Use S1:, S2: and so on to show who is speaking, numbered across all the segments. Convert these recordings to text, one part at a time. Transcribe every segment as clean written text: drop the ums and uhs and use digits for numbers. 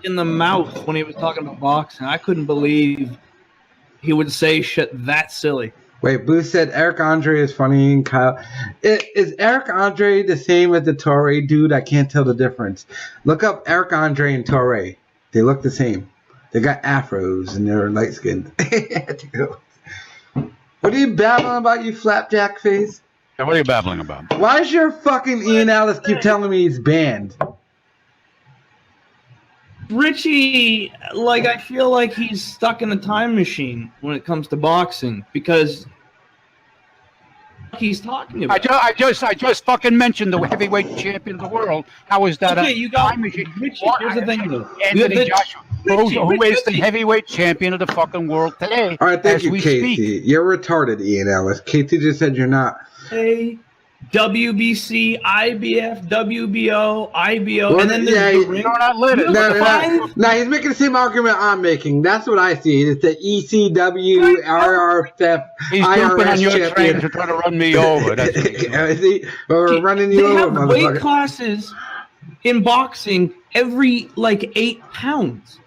S1: in the mouth when he was talking about boxing. I couldn't believe he would say shit that silly.
S2: Wait, Blue said Eric Andre is funny and Kyle. Is Eric Andre the same as the Torre dude? I can't tell the difference. Look up Eric Andre and Torre. They look the same. They got afros and they're light skinned. What are you babbling about, you flapjack face?
S3: Yeah, what are you babbling about?
S2: Why does your fucking Ian Ellis keep telling me he's banned?
S1: Richie, like, I feel like he's stuck in a time machine when it comes to boxing because he's talking about.
S3: I just fucking mentioned the heavyweight champion of the world. How is that
S1: okay,
S3: a
S1: you got
S3: time machine?
S1: Richie, here's the thing, though.
S3: Anthony Joshua, who is the heavyweight champion of the fucking world today?
S2: All right, thank you, Casey.
S3: Speak.
S2: You're retarded, Ian Ellis. Casey just said you're not.
S1: Hey. WBC, IBF, WBO, IBO, well, and then there's the ring.
S2: No, he's making the same argument I'm making. That's what I see. It's the ECW, RRF,
S3: He's jumping on your train to try to run me over. That's
S2: we're running you over, motherfucker.
S1: They have weight classes in boxing every, 8 pounds.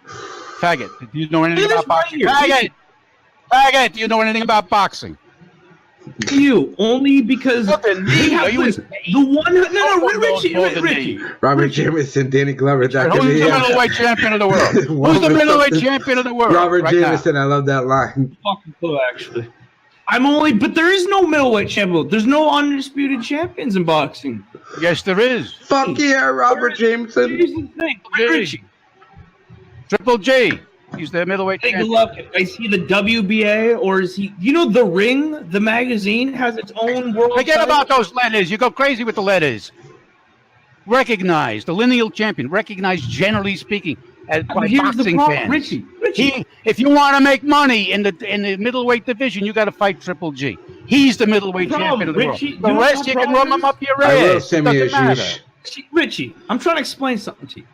S3: Faggot, do you know anything about boxing? Faggot, do you know anything about boxing?
S1: You only because they have Richie.
S2: Robert Jameson, Danny Glover.
S3: Who's the middleweight champion of the world? Who's the middleweight champion of the world?
S2: Robert Jameson. I love that line.
S1: Fucking cool, actually. But there is no middleweight champion. There's no undisputed champions in boxing.
S3: Yes, there is.
S2: Fuck yeah, Robert Jameson.
S1: Here's the thing, Richie.
S3: Triple J. He's the middleweight champion.
S1: Look, is he the WBA or is he? You know, The Ring, the magazine, has its own world.
S3: Forget about those letters. You go crazy with the letters. Recognized, the lineal champion. Recognized, generally speaking, as by boxing fans.
S1: Richie.
S3: If you want to make money in the middleweight division, you got to fight Triple G. He's the middleweight champion of the world. The rest, you can run them up your ass.
S1: Richie, I'm trying to explain something to you.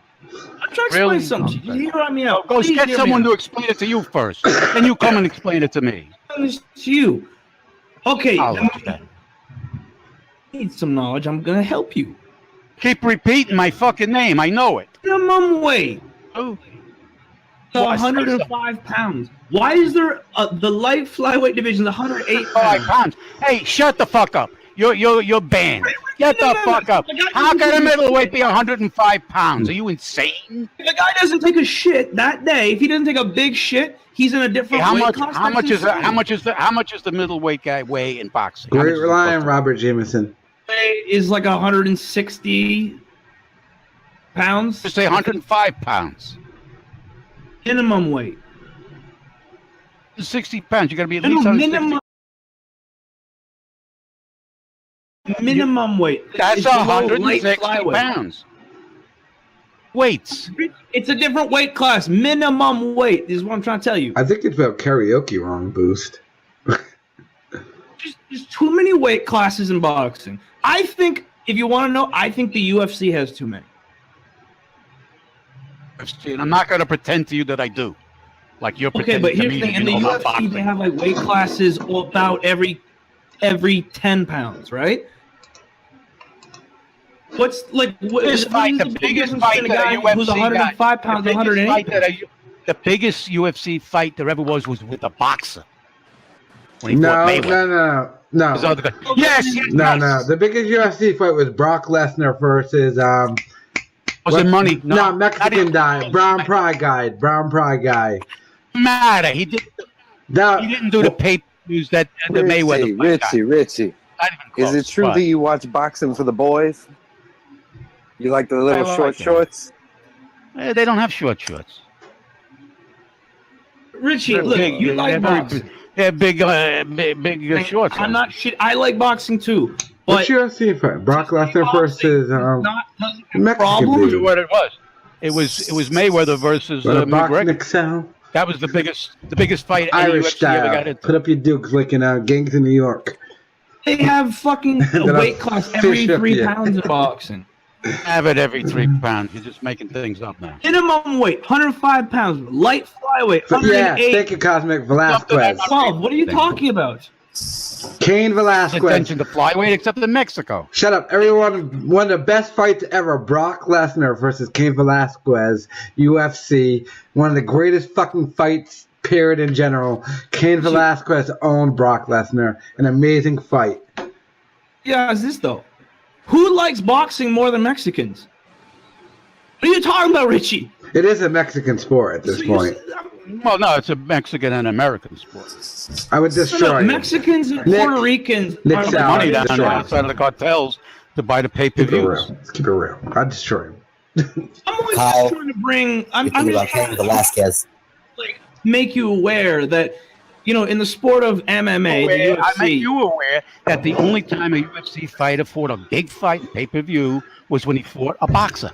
S1: I'm trying to explain something to you. Hear me out.
S3: Go get someone to explain it to you first. Then you come and explain it to me.
S1: It's you. Okay. I need some knowledge. I'm going to help you.
S3: Keep repeating my fucking name. I know it.
S1: Minimum weight. Oh. 105 pounds. Why is there the light flyweight division is 108
S3: pounds? Hey, shut the fuck up. You're banned. Get the fuck up. How can a middleweight be 105 pounds? Are you insane?
S1: If a guy doesn't take a shit that day, if he doesn't take a big shit, he's in a different weight class.
S3: How much is the middleweight guy weigh in boxing?
S2: Great rely on Robert Jameson.
S1: Is like 160 pounds.
S3: Just say 105 pounds.
S1: Minimum weight.
S3: 60 pounds. You got to be at least 160.
S1: Minimum weight.
S3: That's 160 pounds. Weights.
S1: It's a different weight class. Minimum weight is what I'm trying to tell you.
S2: I think it's about karaoke wrong, Boost.
S1: There's too many weight classes in boxing. I think, if you want to know, I think the UFC has too many.
S3: And I'm not going to pretend to you that I do. Like you're pretending
S1: but here's the thing. In the UFC, they have weight classes about every 10 pounds, right? What's the biggest fight that the UFC who's 105 pounds, 108?
S3: The biggest UFC fight there ever was with a boxer.
S2: No.
S3: Yes.
S2: No. The biggest UFC fight was Brock Lesnar versus
S3: Was it money?
S2: No, Mexican guy, Brown Pride guy.
S3: Matter. He didn't do the pay-per-views that the Mayweather.
S4: Richie. Is it true that you watch boxing for the boys? You like the little short shorts?
S3: They don't have short shorts.
S1: Richie, look, you like boxing.
S3: They're big shorts.
S1: I'm not shit. I like boxing too.
S2: What's UFC fight? Brock Lesnar versus Mexican dude.
S3: What it was? It was Mayweather versus McGregor. That was the biggest fight
S2: Irish
S3: UFC
S2: style.
S3: ever got into.
S2: Put up your dukes like in Gangs in New York.
S1: They have fucking a weight class every 3 pounds in boxing.
S3: Have it every 3 pounds. You're just making things up now.
S1: Minimum weight, 105 pounds. Light flyweight, 108.
S2: Yeah, thank you, Cosmic Velasquez.
S1: 12. What are you talking about?
S2: Cain Velasquez.
S3: Attention to flyweight, except in Mexico.
S2: Shut up, everyone. One of the best fights ever. Brock Lesnar versus Cain Velasquez, UFC. One of the greatest fucking fights, period, in general. Cain Velasquez owned Brock Lesnar. An amazing fight.
S1: Yeah, is this though? Who likes boxing more than Mexicans? What are you talking about, Richie?
S2: It is a Mexican sport at this point.
S3: Well, no, it's a Mexican and American sport.
S2: I would destroy
S1: Mexicans and Puerto Ricans
S2: Nick
S1: are
S2: Sauer.
S3: Money down
S2: Destroy.
S3: outside of the cartels to buy the pay-per-views.
S2: Let's keep it real. I'd destroy him.
S1: I'm always
S5: Kyle,
S1: trying to bring. I'm
S5: about
S1: just
S5: Cain
S1: trying to
S5: Velasquez.
S1: like make you aware that in the sport of MMA, the UFC.
S3: I make you aware that the only time a UFC fighter fought a big fight pay-per-view was when he fought a boxer.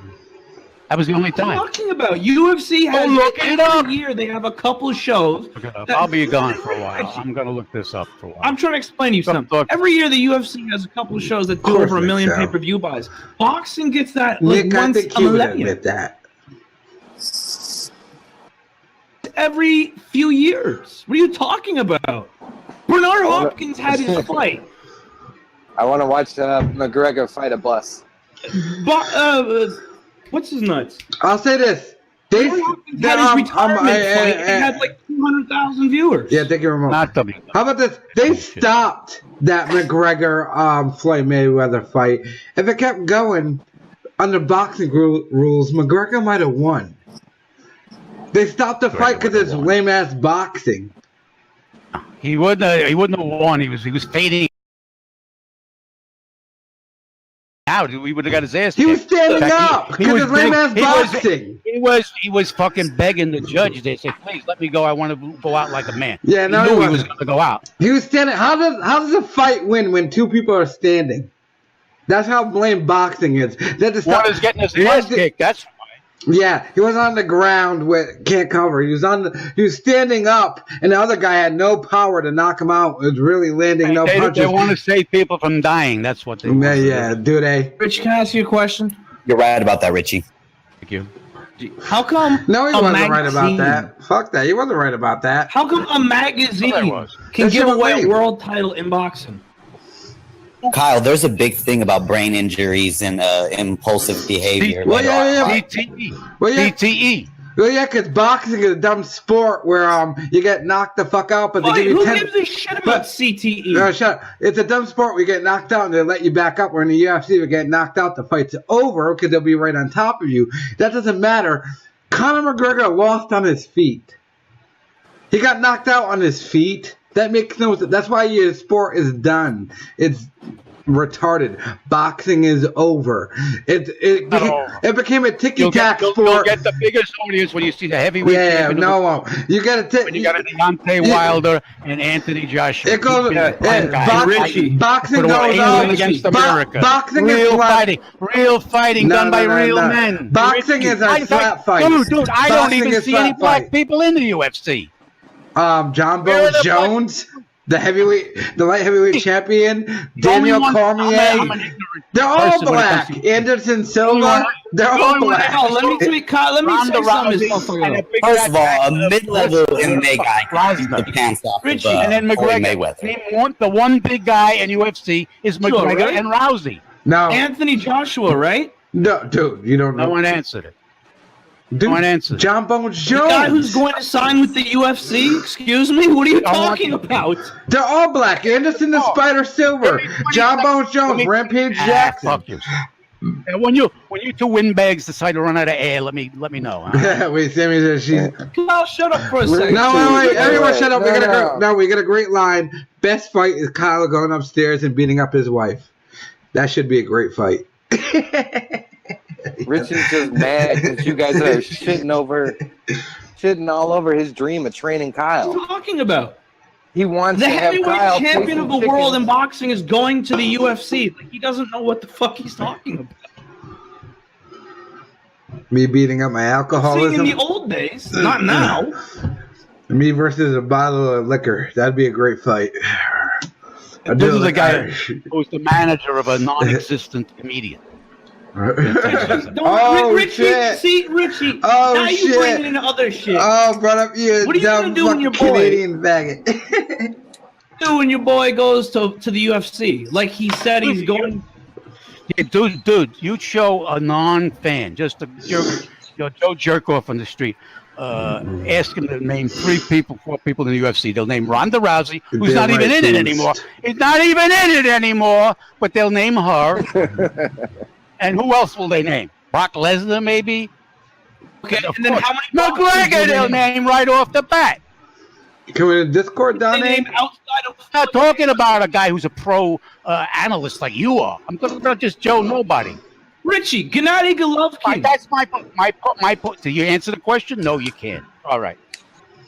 S3: That was the only time.
S1: Talking about UFC has
S3: look it up.
S1: every year they have a couple of shows.
S3: I'll be gone for a while. I'm going to look this up for a while.
S1: I'm trying to explain to you something. Every year the UFC has a couple of shows that do over 1 million pay-per-view buys. Boxing gets that like
S2: Nick, I
S1: once
S2: think
S1: a
S2: you would
S1: millennium.
S2: admit that.
S1: Every few years. What are you talking about? Bernard Hopkins had his fight.
S4: I want to watch McGregor fight a bus.
S1: What's his nuts?
S2: I'll say this. They
S1: Bernard Hopkins had his retirement fight. It had like 200,000 viewers.
S2: Yeah, thank you, Ramon.
S3: Not W.
S2: How about this? They stopped that McGregor Floyd Mayweather fight. If it kept going under boxing rules, McGregor might have won. They stopped the fight because it's lame ass boxing.
S3: He wouldn't have won. He was fading out. He would have got his ass kicked.
S2: He was standing up because it's lame ass boxing.
S3: He was fucking begging the judge. They said, "Please let me go. I want to go out like a man."
S2: Yeah, no,
S3: he knew
S2: he
S3: he was going to go out.
S2: He was standing. How does a fight win when two people are standing? That's how lame boxing is.
S3: One is getting his ass kicked. That's why.
S2: Yeah, he was on the ground with can't cover. He was standing up, and the other guy had no power to knock him out. It was really landing no punches.
S3: They want to save people from dying. That's what they want.
S2: Yeah, do they?
S1: Rich, can I ask you a question?
S5: You're right about that, Richie.
S3: Thank you.
S1: How come?
S2: No, he wasn't right about that. Fuck that. He wasn't right about that.
S1: How come a magazine can
S2: That's
S1: give
S2: your
S1: away
S2: thing.
S1: a world title in boxing?
S5: Kyle, there's a big thing about brain injuries and impulsive behavior.
S2: Well, yeah.
S3: CTE.
S2: Well, yeah.
S3: CTE.
S2: Well, yeah, because boxing is a dumb sport where you get knocked the fuck out, but they give you
S1: who
S2: 10.
S1: gives a shit about CTE?
S2: No, shut up. It's a dumb sport where you get knocked out and they let you back up. Where in the UFC, you get knocked out, the fight's over because they'll be right on top of you. That doesn't matter. Conor McGregor lost on his feet. He got knocked out on his feet. That makes no sense. That's why your sport is done. It's retarded. Boxing is over. It became a ticky-tack sport.
S3: You'll get the biggest audience when you see the heavyweight.
S2: Yeah, no, you got to
S3: when you got Deontay Wilder and Anthony Joshua.
S2: It goes. Boxing goes
S3: on against America.
S2: Boxing
S3: real
S2: is
S3: fighting, real fighting done by real men.
S2: Boxing is a slap fight.
S3: Dude, I don't even see any black people in the UFC.
S2: John Bones Jones, the light heavyweight champion, Daniel Cormier. They're all black. Anderson Silva. They're all black.
S1: Let me say something.
S5: First of all, a mid-level MMA guy can beat the pants off
S1: Richie,
S5: of
S1: and
S3: then McGregor.
S5: Mayweather.
S3: The one big guy in UFC is McGregor
S1: right?
S3: and Rousey.
S2: No,
S1: Anthony Joshua, right?
S2: no, dude, you don't know.
S3: No one answered it.
S2: Dude,
S3: no one answered.
S2: John Bones
S1: The
S2: Jones.
S1: guy who's going to sign with the UFC? Excuse me? What are you talking about?
S2: They're all black. Anderson the Spider Silver, John Bones Jones, Rampage Jackson.
S3: Fuck you. And when you two windbags decide to run out of air, let me know. Huh?
S2: Wait, Sammy says she's.
S1: Kyle, shut up for a second.
S2: No, wait, everyone shut up. We got a great line. Best fight is Kyle going upstairs and beating up his wife. That should be a great fight.
S4: Richie's just mad because you guys are shitting all over his dream of training Kyle.
S1: What are you talking about?
S4: He wants
S1: The
S4: to have
S1: heavyweight
S4: Kyle
S1: champion of the
S4: chasing
S1: world in
S4: chickens.
S1: boxing is going to the UFC. Like, he doesn't know what the fuck he's talking about.
S2: Me beating up my
S1: See,
S2: alcoholism.
S1: in the old days, not now.
S2: Me versus a bottle of liquor. That'd be a great fight.
S3: This is a guy who's the manager of a non-existent comedian.
S1: Richie,
S2: shit.
S1: See, Richie.
S2: Oh,
S1: now you
S2: shit.
S1: bring it into other shit.
S2: Oh, brought up you
S1: What are you
S2: dumb
S1: gonna do when
S2: fucking
S1: your boy-
S2: Canadian faggot.
S1: do when your boy goes to the UFC? Like he said he's going.
S3: Yeah, dude, you'd show a non-fan, just a jerk, Joe Jerkoff on the street, ask him to name 4 people in the UFC. They'll name Ronda Rousey, who's not even in it anymore. He's not even in it anymore, but they'll name her. And who else will they name? Brock Lesnar, maybe?
S1: Okay, and then how many
S3: McGregor they'll name right off the bat.
S2: Can we Discord down there?
S1: Outside of
S3: I'm not talking about a guy who's a pro analyst like you are. I'm talking about just Joe Nobody.
S1: Richie, Gennady Golovkin.
S3: That's my point. Do you answer the question? No, you can't. All right.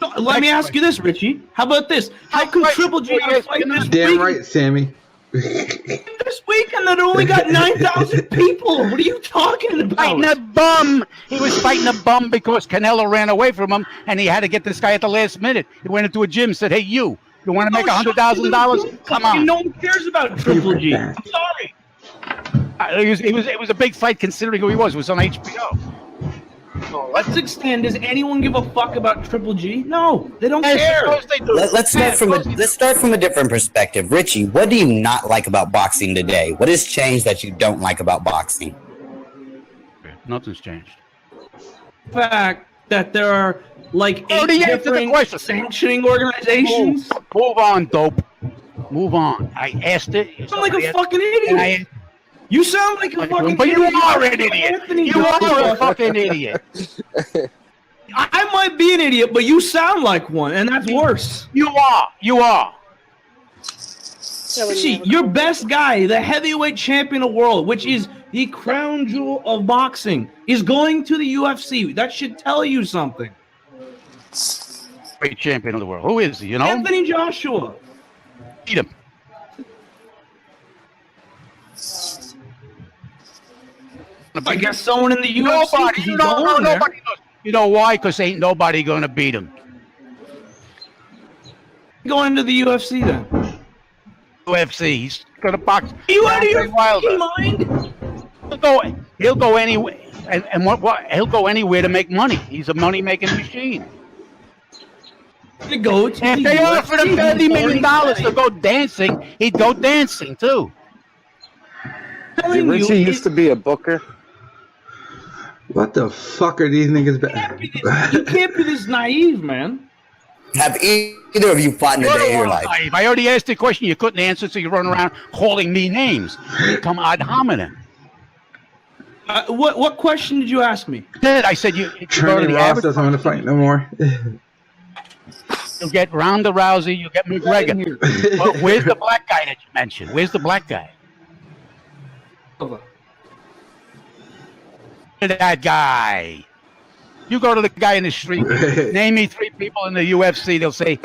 S1: So, let me ask you this, Richie. How about this? How come Triple G got a fight this
S2: Damn
S1: week?
S2: right, Sammy.
S1: This weekend that only got 9,000 people. What are you talking about?
S3: Fighting a bum. He was fighting a bum because Canelo ran away from him, and he had to get this guy at the last minute. He went into a gym and said, "Hey, you want to make $100,000? Come on."
S1: No one cares about Triple G. I'm sorry.
S3: It was a big fight considering who he was. It was on HBO.
S1: Let's extend. Does anyone give a fuck about Triple G? No, they don't care.
S5: Let's start from a different perspective. Richie, what do you not like about boxing today? What has changed that you don't like about boxing?
S3: Nothing's changed.
S1: The fact that there are like 8 different sanctioning organizations.
S3: Move on, dope. Move on. I asked it.
S1: You sound like a fucking idiot. You sound like a fucking idiot.
S3: But you are an idiot. You are a fucking idiot.
S1: I might be an idiot, but you sound like one, and that's worse.
S3: You are.
S1: See, your best guy, the heavyweight champion of the world, which is the crown jewel of boxing, is going to the UFC. That should tell you something.
S3: Great champion of the world. Who is he, you know?
S1: Anthony Joshua.
S3: Beat him.
S1: I guess someone in the UFC.
S3: Nobody knows. You know why? Because ain't nobody going to beat him.
S1: Going to the UFC then.
S3: UFC. He's going to box.
S1: Are you out of your fucking mind?
S3: He'll go anywhere, and what? He'll go anywhere to make money. He's a money-making machine.
S1: If
S3: they offered him $30 million to go dancing, he'd go dancing too.
S4: Richie used to be a booker.
S2: What the fuck are these niggas?
S1: You can't be this naive, man.
S5: Have either of you fought in a day of your life?
S3: I already asked the question. You couldn't answer, so you run around calling me names. You come ad hominem.
S1: What question did you ask me?
S3: I said you go to the
S2: Ross doesn't want to fight no more.
S3: You'll get Ronda Rousey. You'll get McGregor. But where's the black guy that you mentioned? Where's the black guy? That guy. You go to the guy in the street. Name me 3 people in the UFC. They'll say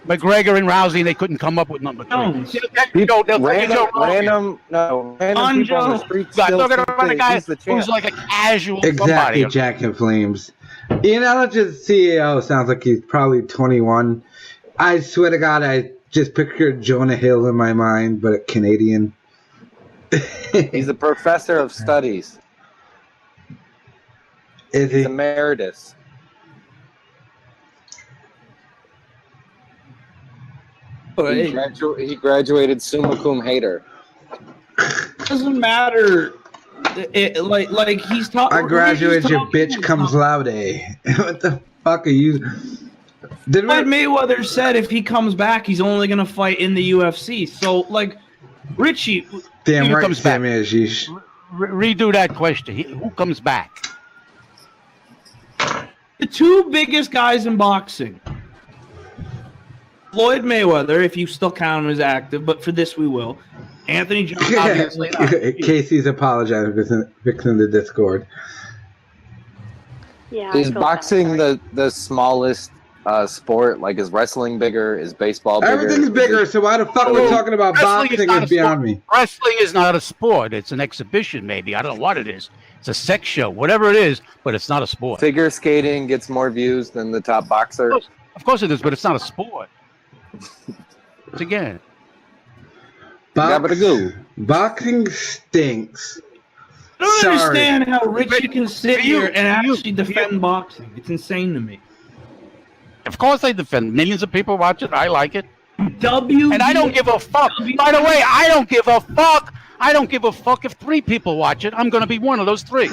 S3: McGregor and Rousey. They couldn't come up with number 3.
S4: Random people on the street still think
S3: a guy who's like a casual
S2: exactly,
S3: somebody.
S2: Jack and Flames. Ian Ellis's CEO sounds like he's probably 21. I swear to God, I just pictured Jonah Hill in my mind, but a Canadian.
S4: He's a professor of studies.
S2: Is he?
S4: He's emeritus. He graduated summa cum hater.
S1: Doesn't matter. Like he's talking.
S2: I graduated. Your bitch comes loud. What the fuck are you?
S1: Floyd Mayweather said if he comes back, he's only gonna fight in the UFC. So like, Richie.
S2: Damn right,
S3: comes back. Redo that question. Who comes back?
S1: The 2 biggest guys in boxing. Floyd Mayweather, if you still count him as active, but for this we will. Anthony Joshua, obviously not.
S2: Casey's apologizing, fixing the Discord.
S6: Yeah.
S4: Is boxing the smallest sport? Like, is wrestling bigger? Is baseball bigger?
S2: Everything's bigger, so why the fuck we're talking about boxing is beyond me.
S3: Wrestling is not a sport. It's an exhibition, maybe. I don't know what it is. It's a sex show, whatever it is, but it's not a sport.
S4: Figure skating gets more views than the top boxer.
S3: Of course it is, but it's not a sport. It's again.
S2: Boxing stinks.
S1: I don't understand how Richie can sit here and actually defend boxing. It's insane to me.
S3: Of course I defend. Millions of people watch it. I like it. And I don't give a fuck. By the way, I don't give a fuck. I don't give a fuck if 3 people watch it. I'm going to be one of those 3.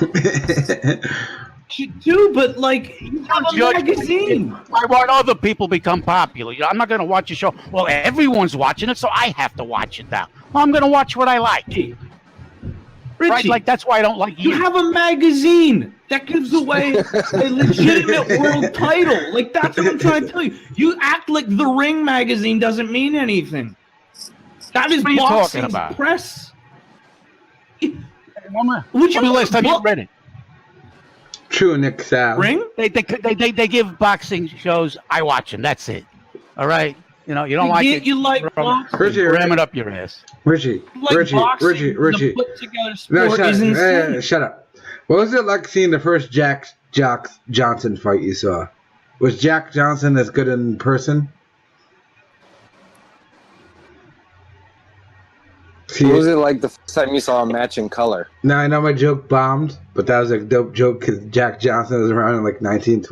S1: You do, but like you have a magazine.
S3: I want other people become popular. I'm not going to watch a show. Well, everyone's watching it, so I have to watch it now. Well, I'm going to watch what I like.
S1: Richie,
S3: Right? Like that's why I don't like
S1: you have a magazine that gives away a legitimate world title. Like that's what I'm trying to tell you. You act like the Ring magazine doesn't mean anything. That is
S3: What are you
S1: boxing's
S3: talking about?
S1: press.
S3: Would you last time you read it?
S2: True, Nick Sal.
S1: Ring?
S3: They give boxing shows. I watch them. That's it. All right. You know, you don't like it.
S1: You like boxing.
S2: Richie,
S3: Ram it up your ass.
S2: Richie,
S1: Like boxing,
S2: Richie.
S1: the put together
S2: No,
S1: sport is insane.
S2: shut up. What was it like seeing the first Jack Johnson fight you saw? Was Jack Johnson as good in person? See,
S4: What was it like the first time you saw a match in color?
S2: now I know my joke bombed, but that was a dope joke because Jack Johnson was around in like 1912.